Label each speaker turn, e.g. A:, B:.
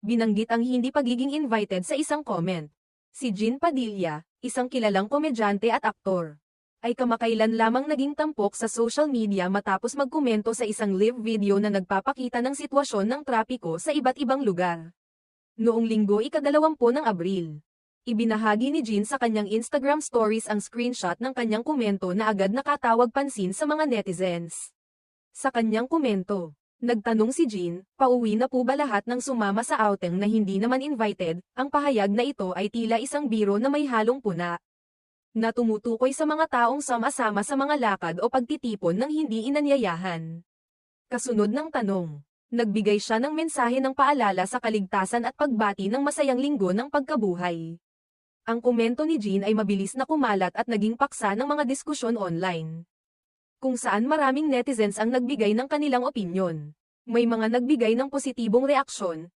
A: Binanggit ang hindi pagiging invited sa isang comment. Si Jean Padilla, isang kilalang komedyante at aktor, ay kamakailan lamang naging tampok sa social media matapos magkomento sa isang live video na nagpapakita ng sitwasyon ng trapiko sa iba't ibang lugar. Noong Linggo ika-20 ng Abril, ibinahagi ni Jean sa kanyang Instagram stories ang screenshot ng kanyang komento na agad nakatawag pansin sa mga netizens. Sa kanyang komento, nagtanong si Jean, pauwi na po ba lahat ng sumama sa outing na hindi naman invited? Ang pahayag na ito ay tila isang biro na may halong puna, na tumutukoy sa mga taong sama-sama sa mga lakad o pagtitipon ng hindi inanyayahan. Kasunod ng tanong, nagbigay siya ng mensahe ng paalala sa kaligtasan at pagbati ng masayang linggo ng pagkabuhay. Ang komento ni Jean ay mabilis na kumalat at naging paksa ng mga diskusyon online, kung saan maraming netizens ang nagbigay ng kanilang opinyon. May mga nagbigay ng positibong reaksyon,